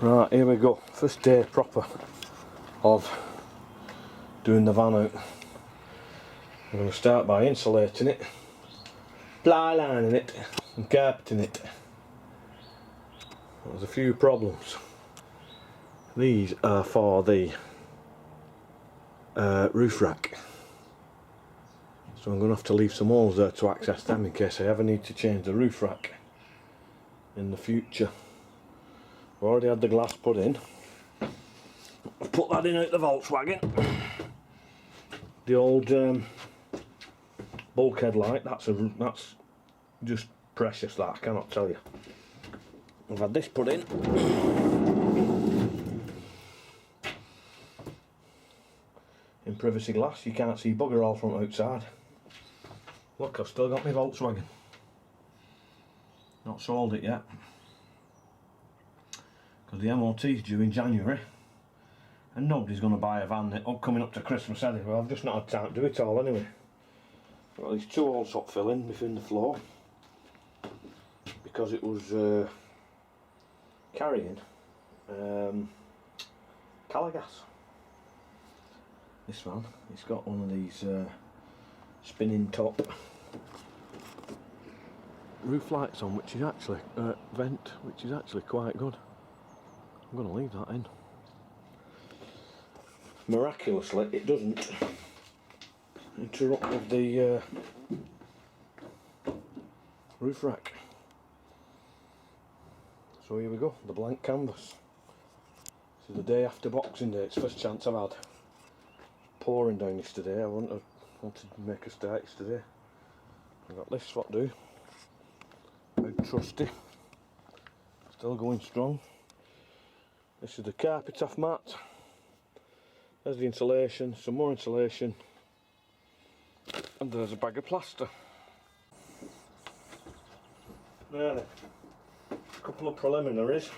Right, here we go. First day proper of doing the van out. I'm going to start by insulating it, ply lining it and carpeting it. There's a few problems. These are for the roof rack, so I'm going to have to leave some holes there to access them in case I ever need to change the roof rack in the future. I've already had the glass put in. I've put that in out the Volkswagen. The old bulkhead light, that's just precious, that I cannot tell you. I've had this put in. In privacy glass, you can't see bugger all from outside. Look, I've still got my Volkswagen. Not sold it yet, because the MOT is due in January and nobody's going to buy a van coming up to Christmas anyway. I've just not had time to do it all anyway. Got these two holes up filling within the floor because it was carrying Calagas. This one, it's got one of these spinning top roof lights on, which is actually vent, which is actually quite good. I'm going to leave that in. Miraculously, it doesn't interrupt with the roof rack. So here we go, the blank canvas. This is the day after Boxing Day. It's the first chance I've had. Pouring down yesterday. I wanted to make a start yesterday. I've got this what do. Out trusty. Still going strong. This is the carpet off mat. There's the insulation, some more insulation, and there's a bag of plaster. There then. A couple of preliminaries.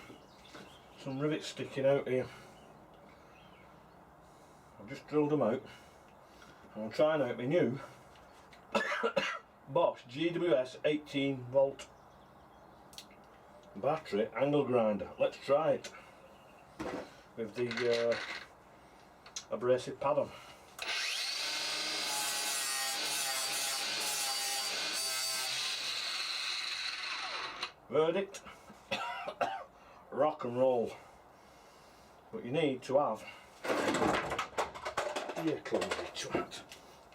Some rivets sticking out here. I've just drilled them out. And I'm trying out my new Bosch GWS 18 volt battery angle grinder. Let's try it with the abrasive pad on. Verdict: rock and roll. But you need to have,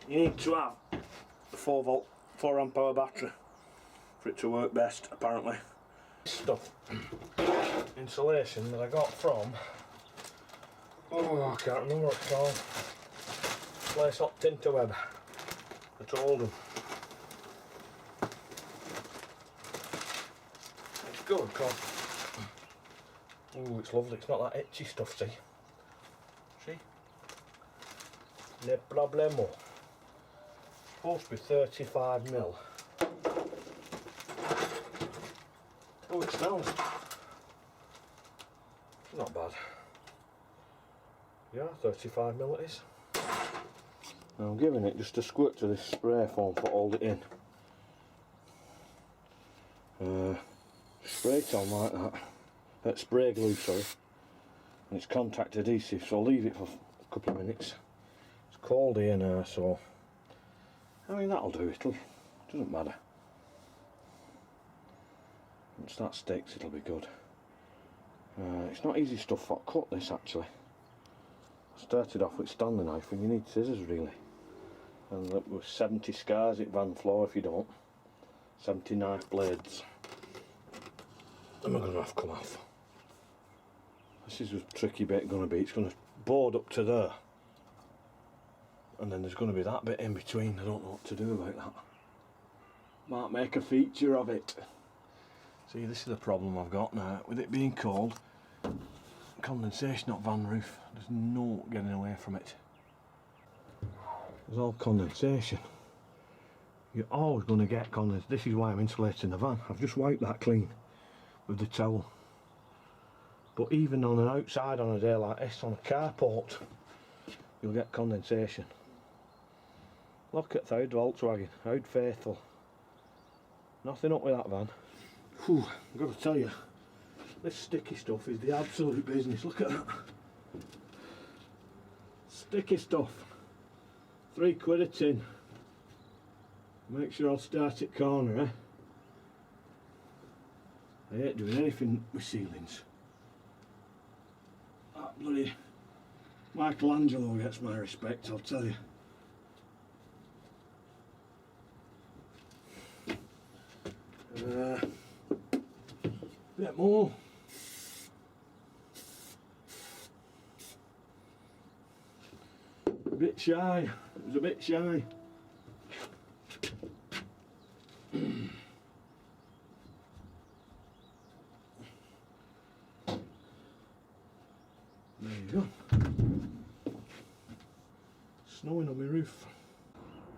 you need to have a 4 volt 4 amp hour battery for it to work best, apparently. Stuff, insulation that I got from, I can't remember what it's called, place up Tinterweb at Oldham. It's good because, it's lovely, it's not that itchy stuff, see? No problemo. Supposed to be 35mm. Oh, it smells. Not bad. Yeah, 35mm it is. Now I'm giving it just a squirt to this spray foam to hold it in. Spray it on like that. Spray glue, sorry. And it's contact adhesive, so I'll leave it for a couple of minutes. It's cold here now, so I mean that'll do. Doesn't matter. Once that sticks, it'll be good. It's not easy stuff for cut, this actually. I started off with Stanley knife, and you need scissors really. And there was 70 scars at van floor if you don't. 70 knife blades. Am I going to have to come off? This is a tricky bit going to be. It's going to board up to there. And then there's going to be that bit in between. I don't know what to do about that. Might make a feature of it. See, this is the problem I've got now. With it being cold, condensation up van roof, there's no getting away from it. There's all condensation. You're always going to get condensation. This is why I'm insulating the van. I've just wiped that clean with the towel. But even on an outside on a day like this, on a carport, you'll get condensation. Look at the old Volkswagen, how faithful. Nothing up with that van. Whew, I've got to tell you, This sticky stuff is the absolute business. Look at that. Sticky stuff. £3 a tin. Make sure I'll start at corner, eh? I hate doing anything with ceilings. That bloody Michelangelo gets my respect, I'll tell you. Bit more. A bit shy. It was a bit shy. There you go. Snowing on my roof.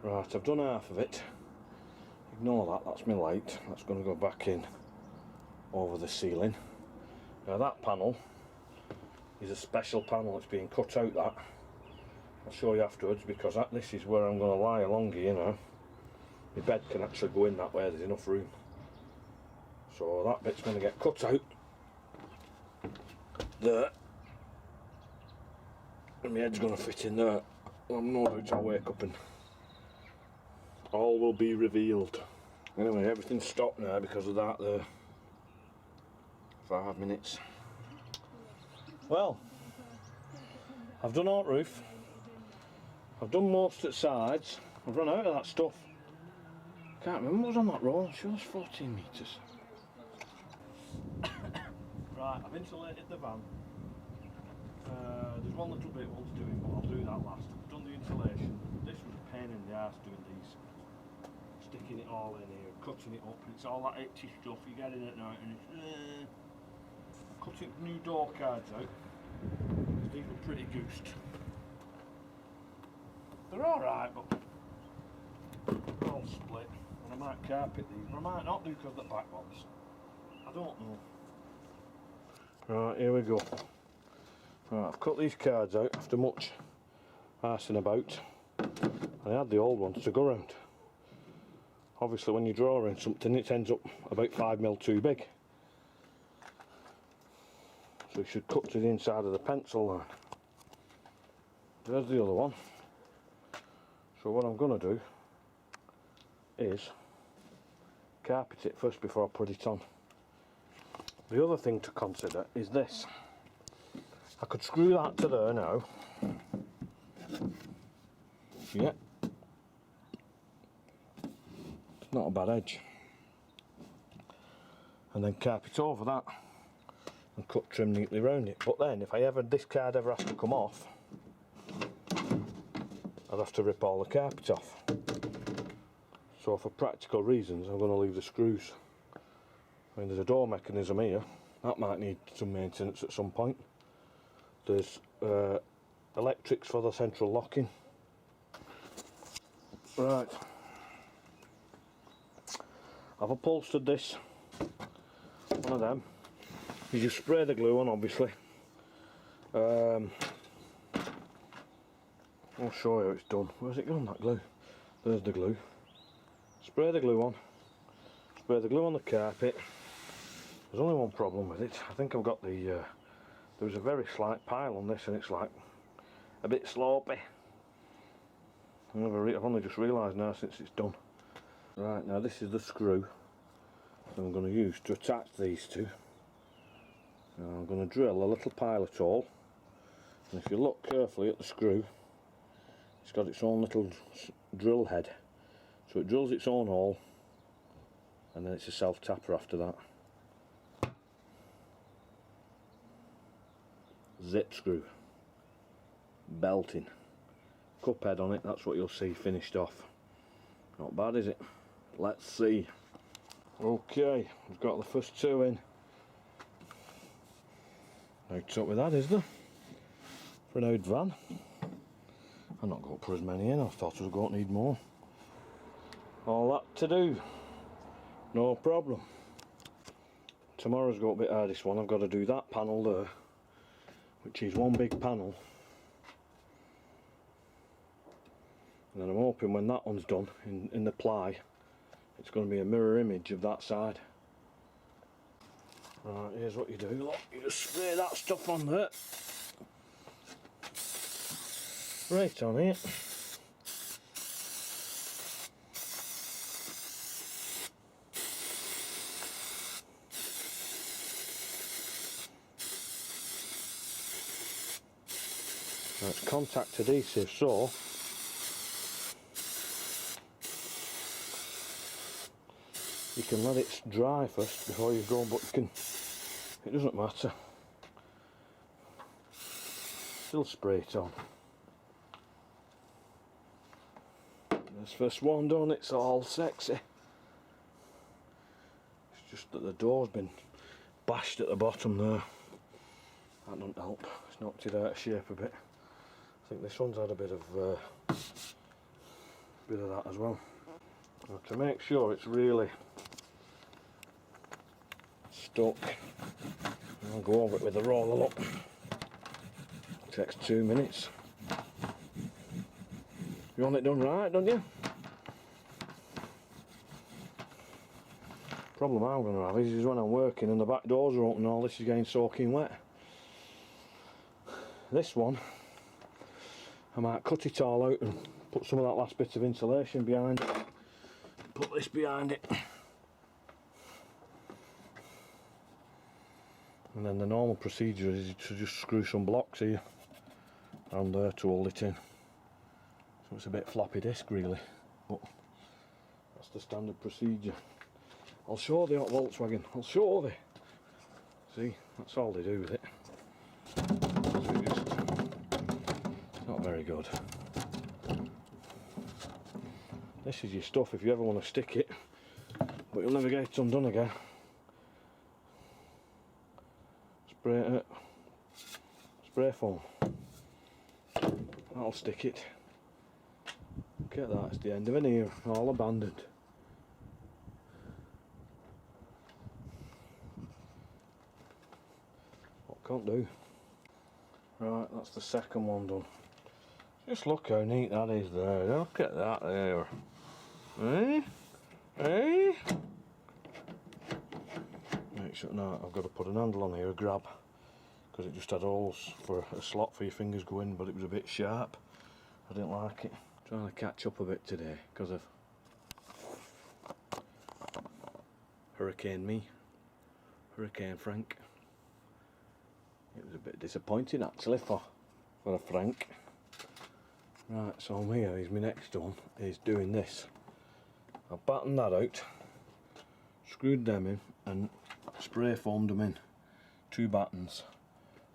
Right, I've done half of it. Ignore that, that's my light. That's going to go back in over the ceiling. Now that panel is a special panel. It's being cut out, that. I'll show you afterwards, because this is where I'm going to lie along here, you know. My bed can actually go in that way, there's enough room. So that bit's going to get cut out. There. And my head's going to fit in there. I'm no doubt I'll wake up and all will be revealed. Anyway, everything's stopped now because of that there. 5 minutes. Well, I've done alt roof. I've done most at sides. I've run out of that stuff. Can't remember what was on that roll. I'm sure it's 14 metres. Right, I've insulated the van. There's one little bit wants doing, but I'll do that last. I've done the insulation. This was a pain in the arse doing these. Sticking it all in here, cutting it up. It's all that itchy stuff you get in at night, and it's cutting new door cards out. These were pretty goosed. They're alright, but they're all split. And I might carpet these, but I might not do because they're back ones. I don't know. Right, here we go. Right, I've cut these cards out after much arsing about. I had the old ones to go round. Obviously when you draw in something it ends up about 5mm too big. So you should cut to the inside of the pencil line. There's the other one. So what I'm going to do is carpet it first before I put it on. The other thing to consider is this. I could screw that to there now. Yeah. It's not a bad edge. And then carpet over that and cut trim neatly round it. But then if this card ever has to come off, I'd have to rip all the carpet off. So for practical reasons I'm going to leave the screws. I mean, there's a door mechanism here. That might need some maintenance at some point. There's electrics for the central locking. Right. I've upholstered this. One of them. You just spray the glue on, obviously. I'll show you how it's done. Where's it gone, that glue? There's the glue. Spray the glue on. Spray the glue on the carpet. There's only one problem with it. I think I've got the there's a very slight pile on this and it's like a bit sloppy. I've only just realised now since it's done. Right, now this is the screw that I'm going to use to attach these two. Now I'm going to drill a little pilot hole, and if you look carefully at the screw, it's got its own little drill head, so it drills its own hole and then it's a self tapper after that. Zip screw, belting, cup head on it, that's what you'll see finished off. Not bad, is it? Let's see. Okay, we've got the first two in. No up with that, is there? For an old van. I'm not going to put as many in, I thought I was going to need more. All that to do. No problem. Tomorrow's got a bit hard, this one. I've got to do that panel there, which is one big panel. And then I'm hoping when that one's done, in the ply, it's going to be a mirror image of that side. Right, here's what you do, look, you just spray that stuff on there. Right on it. Now it's contact adhesive, so you can let it dry first before you go, but you can, it doesn't matter. Still spray it on. There's first one done, it's all sexy. It's just that the door's been bashed at the bottom there. That doesn't help, it's knocked it out of shape a bit. I think this one's had a bit of that as well. Now, to make sure it's really stuck, I'll go over it with a roller up. It takes 2 minutes. You want it done right, don't you? Problem I'm going to have is when I'm working and the back doors are open, all this is getting soaking wet. This one, I might cut it all out and put some of that last bit of insulation behind it. Put this behind it. And then the normal procedure is to just screw some blocks here and there to hold it in. So it's a bit floppy disc really, but that's the standard procedure. I'll show the hot Volkswagen, I'll show the. See, that's all they do with it. It's not very good. This is your stuff if you ever want to stick it, but you'll never get it undone again. Spray it, spray foam. That'll stick it. Look at that, it's the end of an ear, all abandoned. What can't do. Right, that's the second one done. Just look how neat that is there. Look at that there. Eh? Eh? Right, so now I've got to put an handle on here, a grab, because it just had holes for a slot for your fingers go in, but it was a bit sharp. I didn't like it. Trying to catch up a bit today because of Hurricane Frank. It was a bit disappointing actually for a Frank. Right, so I'm here, is my next one, is doing this. I've battened that out, screwed them in and spray foamed them in. 2 battens.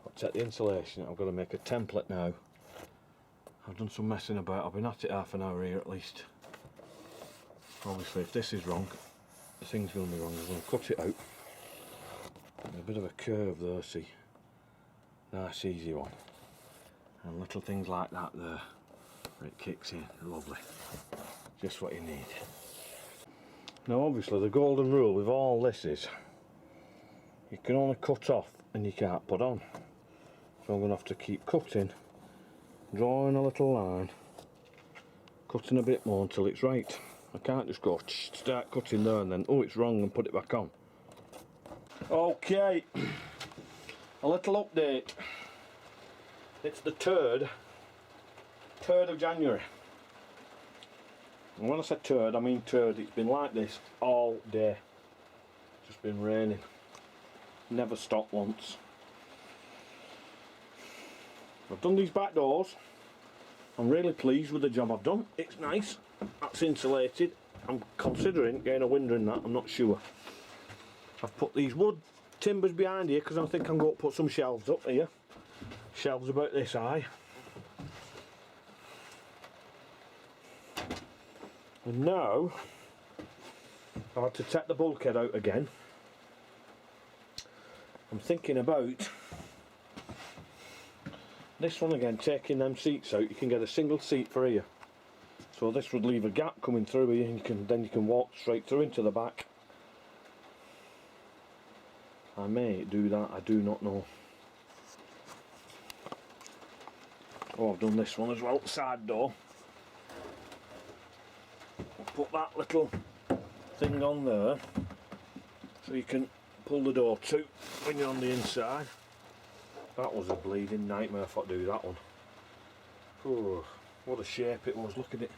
I'll take the insulation, I've got to make a template now. I've done some messing about, I've been at it half an hour here at least. Obviously if this is wrong, the thing's going to be wrong. I'm going to cut it out. A bit of a curve there, see. Nice easy one. And little things like that there, where it kicks in, lovely. Just what you need. Now obviously the golden rule with all this is, you can only cut off and you can't put on. So I'm going to have to keep cutting, drawing a little line, cutting a bit more until it's right. I can't just go start cutting there and then, oh it's wrong, and put it back on. Okay, a little update. It's the 3rd of January. And when I say 3rd, I mean 3rd. It's been like this all day. It's just been raining. Never stopped once. I've done these back doors. I'm really pleased with the job I've done. It's nice. That's insulated. I'm considering getting a window in that, I'm not sure. I've put these wood timbers behind here because I think I'm going to put some shelves up here. Shelves about this high. And now I had to take the bulkhead out again. I'm thinking about this one again, taking them seats out. You can get a single seat for here. So this would leave a gap coming through here, and then you can walk straight through into the back. I may do that, I do not know. Oh, I've done this one as well, side door. I'll put that little thing on there so you can pull the door to when you're on the inside. That was a bleeding nightmare if I do that one. Oh, what a shape it was, look at it.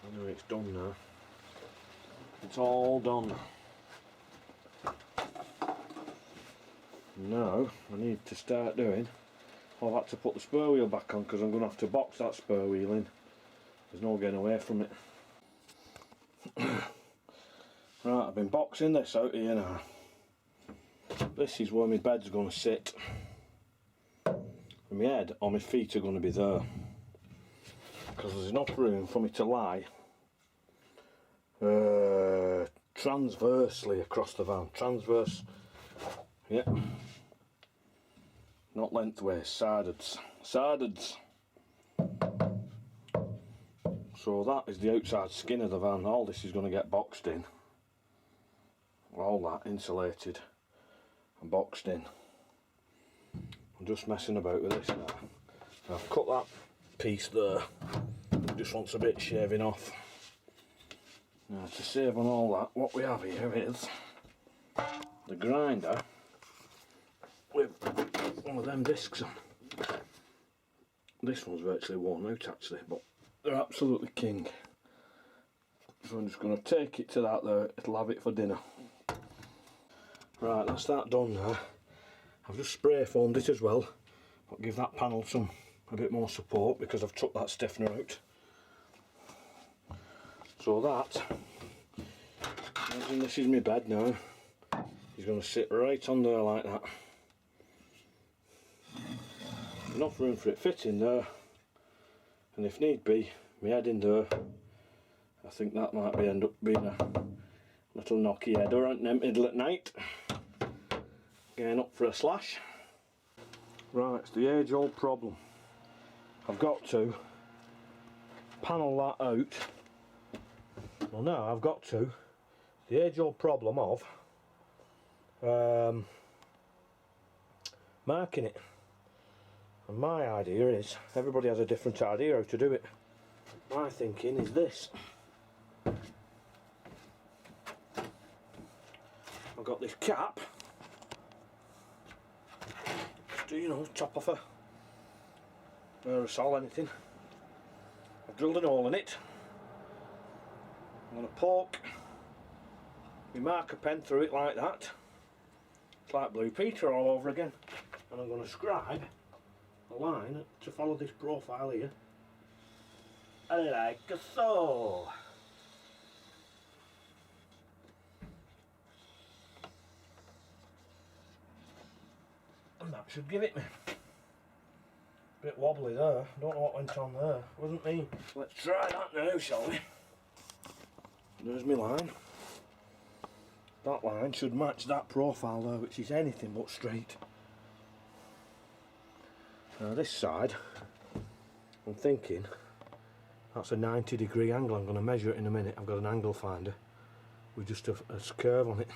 I know it's done now. It's all done. Now I need to start doing, I've had to put the spur wheel back on because I'm going to have to box that spur wheel in. There's no getting away from it. Right, I've been boxing this out here now. This is where my bed's going to sit. And my head or my feet are going to be there. Because there's enough room for me to lie transversely across the van. Transverse, yeah. Not lengthways, sideds. Sideds. So that is the outside skin of the van. All this is going to get boxed in. All that insulated and boxed in. I'm just messing about with this now. I've cut that piece there. It just wants a bit shaving off. Now to save on all that, what we have here is the grinder with one of them discs on. This one's virtually worn out actually, but they're absolutely king. So I'm just going to take it to that there, it'll have it for dinner. Right, that's that done now. I've just spray foamed it as well, but give that panel a bit more support because I've took that stiffener out. So that, imagine this is my bed now, he's going to sit right on there like that. Enough room for it fit in there, and if need be, my head in there. I think that might end up being a little knocky header in the middle at night. Getting up for a slash. Right, it's the age old problem. I've got to panel that out. Well no, I've got to. The age old problem of marking it. And my idea is, everybody has a different idea how to do it. My thinking is this. I've got this cap. Just, you know, top off a aerosol, anything. I've drilled an hole in it. I'm going to poke my marker pen through it like that. It's like Blue Peter all over again. And I'm going to scribe a line to follow this profile here. Like so. And that should give it me. Bit wobbly there. Don't know what went on there. Wasn't me. Let's try that now, shall we? There's my line. That line should match that profile there, which is anything but straight. Now this side, I'm thinking that's a 90-degree angle. I'm going to measure it in a minute. I've got an angle finder with just a curve on it.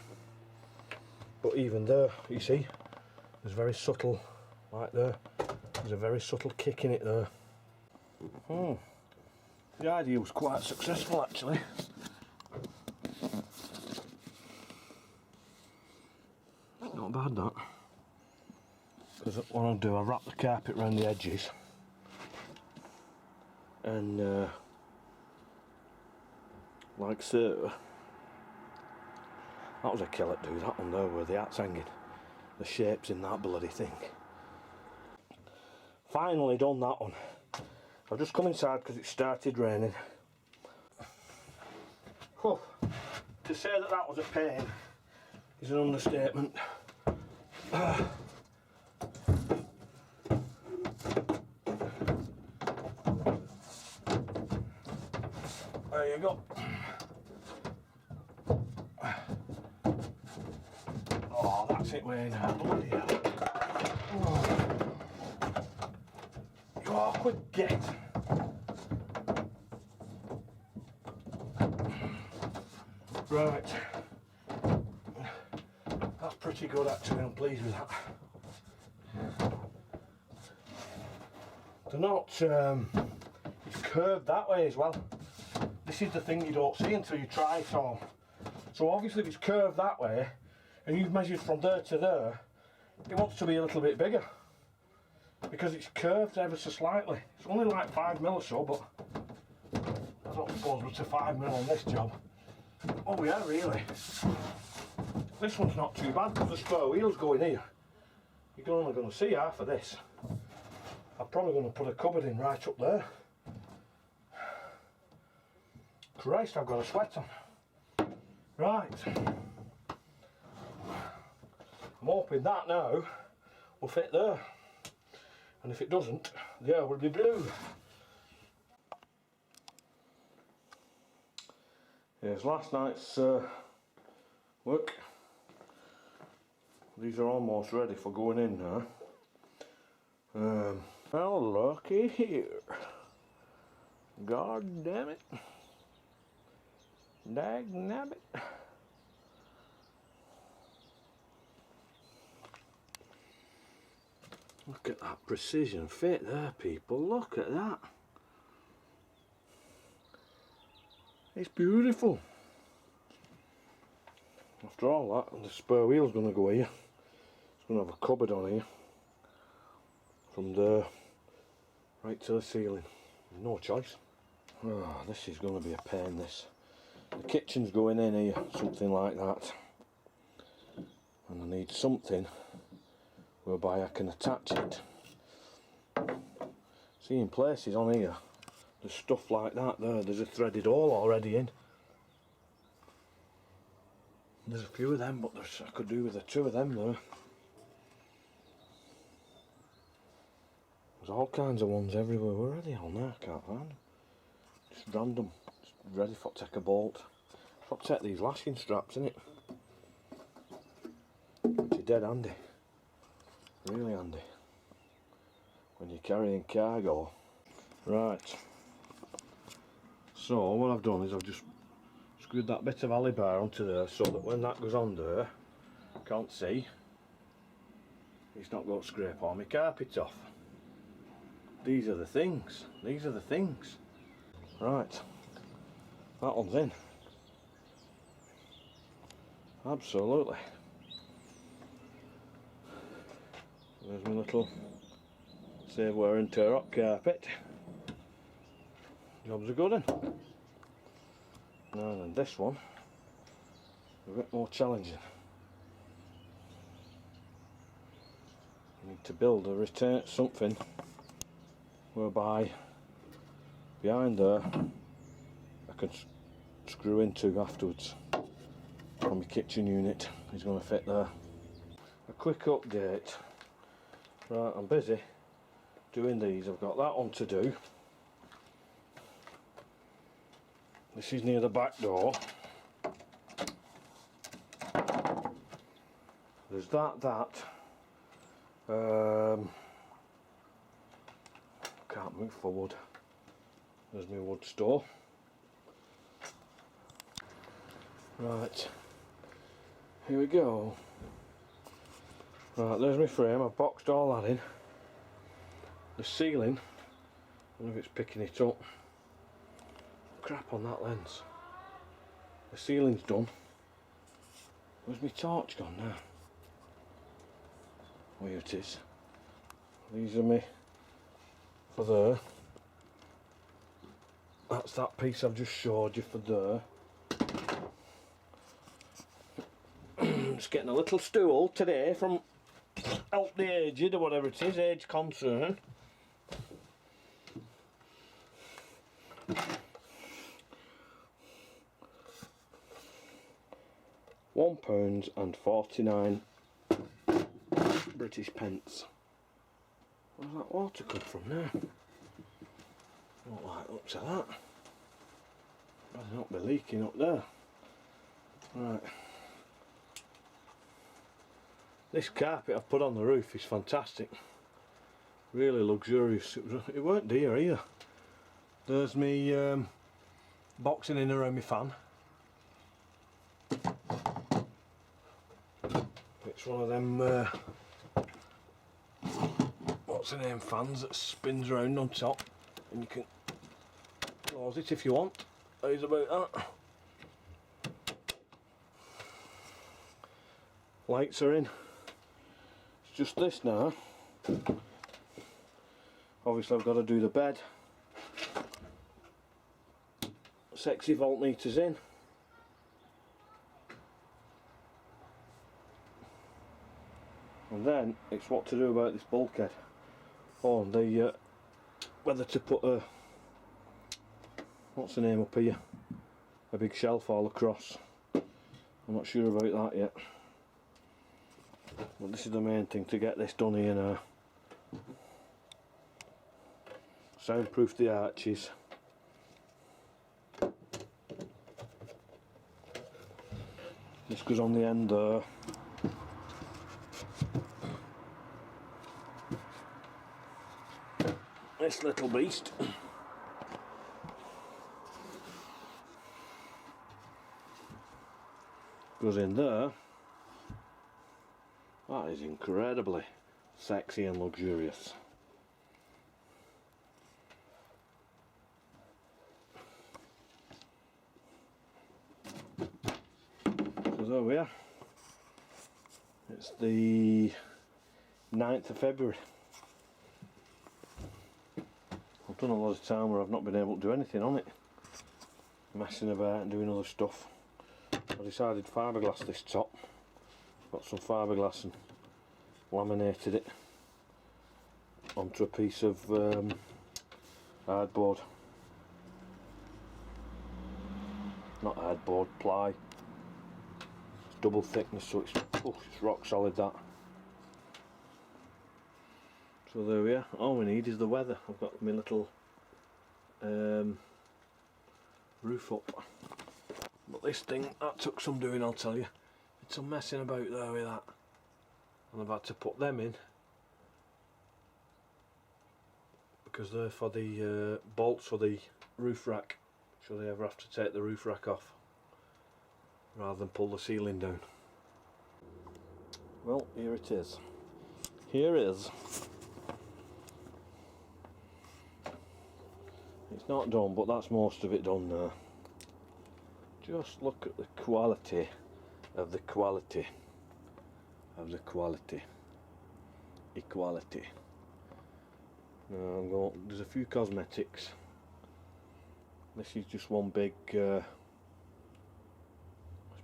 But even there, you see, there's very subtle, like there, there's a very subtle kick in it there. The idea was quite successful actually. Not bad that. Because what I'll do, I'll wrap the carpet around the edges. And like so. That was a killer to do, that one there where the hat's hanging. The shapes in that bloody thing. Finally done that one. I've just come inside because it started raining. Oh, to say that that was a pain is an understatement. There you go. Oh, that's it way now. Bloody hell. Oh. You awkward git. Right. That's pretty good actually, I'm pleased with that. They're not, it's curved that way as well. This is the thing you don't see until you try it all. So obviously if it's curved that way, and you've measured from there to there, it wants to be a little bit bigger. Because it's curved ever so slightly. It's only like 5mm or so, but I don't suppose we're to 5mm on this job. Oh yeah, really. This one's not too bad because the spare wheels go in here. You're only going to see half of this. I'm probably going to put a cupboard in right up there. Christ, I've got a sweat on. Right. I'm hoping that now will fit there. And if it doesn't, the air will be blue. Here's last night's work. These are almost ready for going in now. Well, looky here. God damn it. Dag nabbit. Look at that precision fit there, people. Look at that. It's beautiful. After all that, the spare wheel's going to go here. It's going to have a cupboard on here. From there right to the ceiling. No choice. Oh, this is going to be a pain, this. The kitchen's going in here, something like that. And I need something whereby I can attach it. See, in places on here, there's stuff like that there. There's a threaded hole already in. There's a few of them, but I could do with the 2 of them there. There's all kinds of ones everywhere. Where are they on there? I can't find them. Just random. Just ready for to take a bolt. I've got to take these lashing straps, innit? Which are dead handy. Really handy. When you're carrying cargo. Right. So what I've done is I've just screwed that bit of alley bar onto there so that when that goes on there, can't see, it's not going to scrape all my carpet off. These are the things. These are the things. Right. That one's in. Absolutely. There's my little save wear and tear up carpet. Job's a good one. Now then, this one a bit more challenging. You need to build a return something whereby behind there I can screw into afterwards. On my kitchen unit is going to fit there. A quick update. Right, I'm busy doing these. I've got that one to do. This is near the back door. There's that. Can't move forward. There's my wood store. Right, here we go. Right, there's my frame. I've boxed all that in. The ceiling, I don't know if it's picking it up. Crap on that lens. The ceiling's done. Where's my torch gone now? Oh, here it is. These are me for there. That's that piece I've just showed you for there. Just getting a little stool today from Help the Aged or whatever it is, Age Concern. £1.49 British pence. Where's that water come from now? Don't like the looks of that. Better not be leaking up there. Right. This carpet I've put on the roof is fantastic. Really luxurious. It weren't dear either. There's me boxing in around my fan. It's one of them what's the name, fans that spins around on top, and you can close it if you want. How's about that? lights are in. It's just this now. Obviously I've got to do the bed. Sexy voltmeters in. And then it's what to do about this bulkhead. Oh, and the whether to put a, what's the name up here, a big shelf all across. I'm not sure about that yet, but this is the main thing, to get this done here now. Soundproof the arches. This goes on the end there. This little beast goes in there. That is incredibly sexy and luxurious. So there we are. It's the 9th of February. I've done a lot of time where I've not been able to do anything on it, messing about and doing other stuff. I decided fiberglass this top. Got some fiberglass and laminated it onto a piece of hardboard. Not hardboard, ply. It's double thickness, so it's rock solid, that. So there we are. All we need is the weather. I've got my little roof up. But this thing, that took some doing, I'll tell you. It's some messing about there with that. And I've had to put them in, because they're for the bolts for the roof rack, should they ever have to take the roof rack off, rather than pull the ceiling down. Well, here it is. Here is. It's not done, but that's most of it done now. Just look at the quality of the quality of the quality. Equality. Now there's a few cosmetics. This is just one big, it's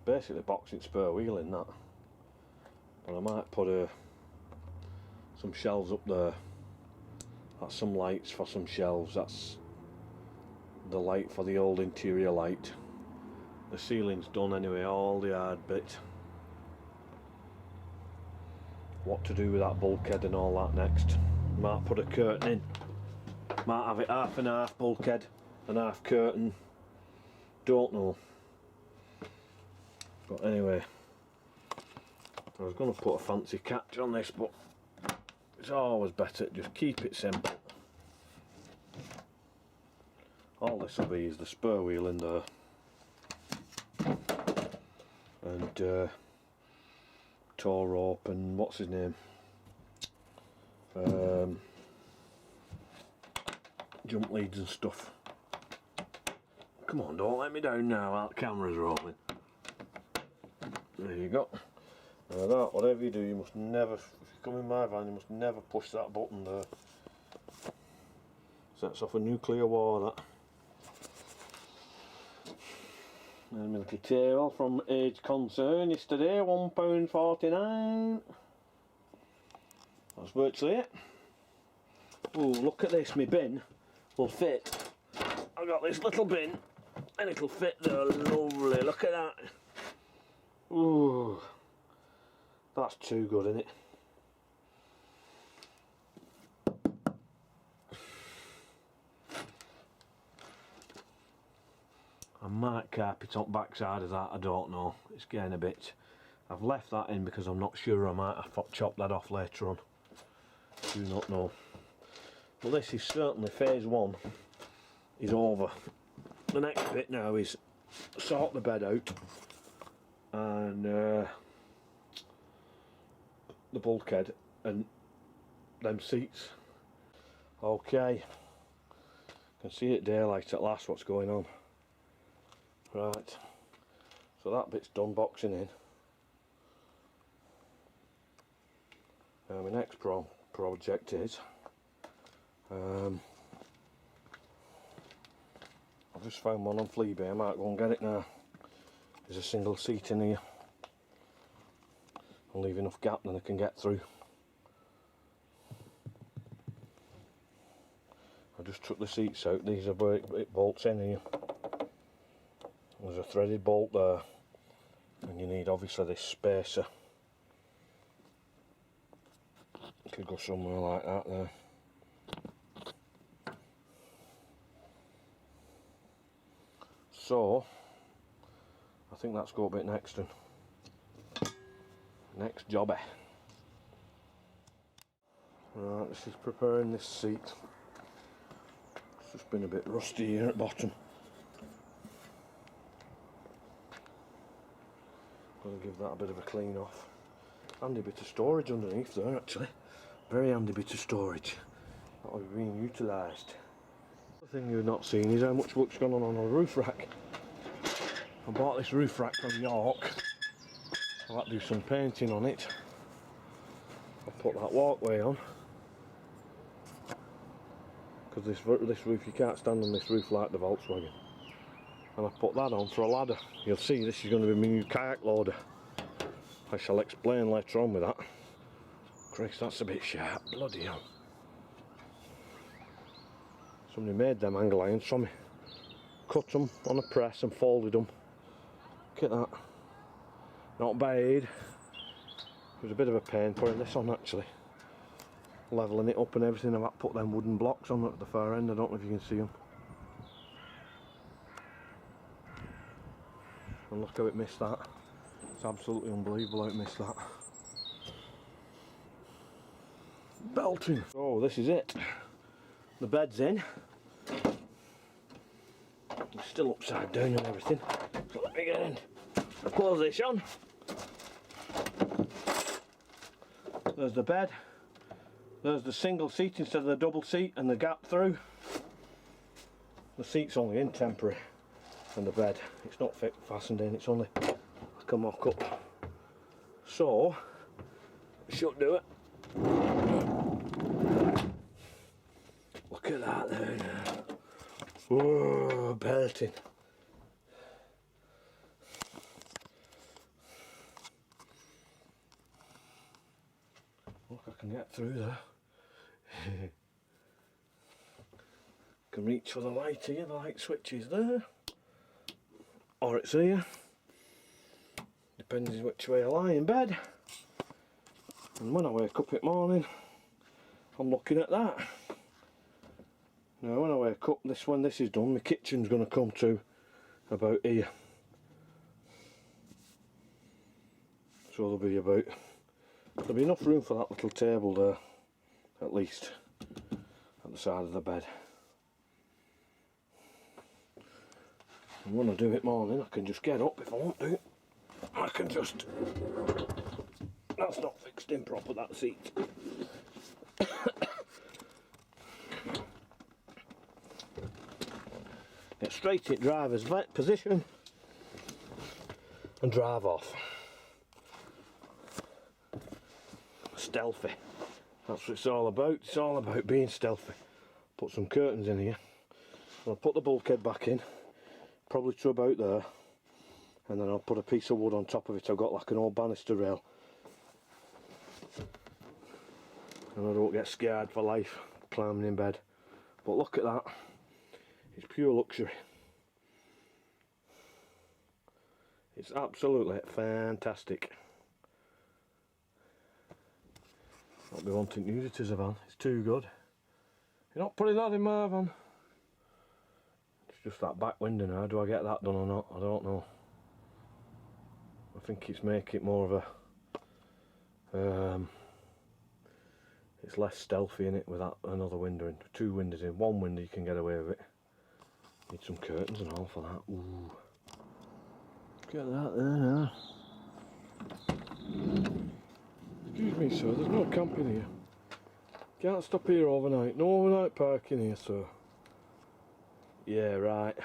basically boxing spare wheel in that. But I might put some shelves up there. That's some lights for some shelves. That's the light for the old interior light. The ceiling's done anyway, all the hard bit. What to do with that bulkhead and all that next. Might put a curtain in. Might have it half and half bulkhead and half curtain. Don't know. But anyway, I was going to put a fancy catch on this, but it's always better to just keep it simple. All this will be is the spur wheel in there, and tow rope and what's his name, jump leads and stuff. Come on, don't let me down now while the camera's rolling. There you go. Now that, whatever you do, you must never, if you come in my van, you must never push that button there. Sets off a nuclear war, that. And my little table from Age Concern yesterday, £1.49. That's virtually it. Oh, look at this, my bin will fit. I've got this little bin and it'll fit there, lovely, look at that. Ooh, that's too good, isn't it? I might carpet on backside of that, I don't know. It's getting a bit. I've left that in because I'm not sure. I might have to chop that off later on. Do not know. Well, this is certainly phase one is over. The next bit now is sort the bed out and the bulkhead and them seats. Okay, can see it daylight at last what's going on. Right, so that bit's done, boxing in. My next project is I've just found one on Fleabay. I might go and get it now. There's a single seat in here. I'll leave enough gap that I can get through. I just took the seats out. These are where it bolts in here. There's a threaded bolt there, and you need obviously this spacer. You could go somewhere like that there. So I think that's got a bit next one. Next jobby. Right, this is preparing this seat. It's just been a bit rusty here at bottom. Gotta give that a bit of a clean off. Handy bit of storage underneath there actually. Very handy bit of storage. That'll be being utilised. The thing you've not seen is how much work's gone on a roof rack. I bought this roof rack from York. I'll have to do some painting on it. I'll put that walkway on. Because this roof, you can't stand on this roof like the Volkswagen. And I put that on for a ladder. You'll see this is going to be my new kayak loader. I shall explain later on with that. Christ, that's a bit sharp, bloody hell. Somebody made them angle irons for me. Cut them on a press and folded them. Look at that. Not bad. It was a bit of a pain putting this on actually. Levelling it up and everything. I've had to put them wooden blocks on at the far end. I don't know if you can see them. And look how it missed that. It's absolutely unbelievable how it missed that. Belting. So this is it. The bed's in. It's still upside down and everything. So let me get in. Close this on. There's the bed. There's the single seat instead of the double seat and the gap through. The seat's only in temporary. And the bed, it's not fastened in, it's only like a mock-up. So, it should do it. Look at that there now. Whoa, belting. Look, I can get through there. Can reach for the light here, the light switch is there. Or it's here. Depends which way I lie in bed. And when I wake up in the morning, I'm looking at that. Now when I wake up, when this is done, my kitchen's going to come to about here. So there'll be enough room for that little table there, at least, at the side of the bed. And when I do it morning, I can just get up if I want to. I can just... That's not fixed in proper, that seat. Get straight in driver's position and drive off. Stealthy. That's what it's all about. It's all about being stealthy. Put some curtains in here. I'll put the bulkhead back in. Probably to about there, and then I'll put a piece of wood on top of it. I've got like an old banister rail, and I don't get scared for life climbing in bed. But look at that, it's pure luxury. It's absolutely fantastic. I'll be wanting to use it as a van. It's too good. You're not putting that in my van. Just that back window now, do I get that done or not? I don't know. I think it's make it more of a it's less stealthy in it with that another window in. Two windows in, one window you can get away with it. Need some curtains and all for that. Ooh. Look at that there now. Excuse me sir, there's no camping here. Can't stop here overnight. No overnight parking here sir. Yeah, right.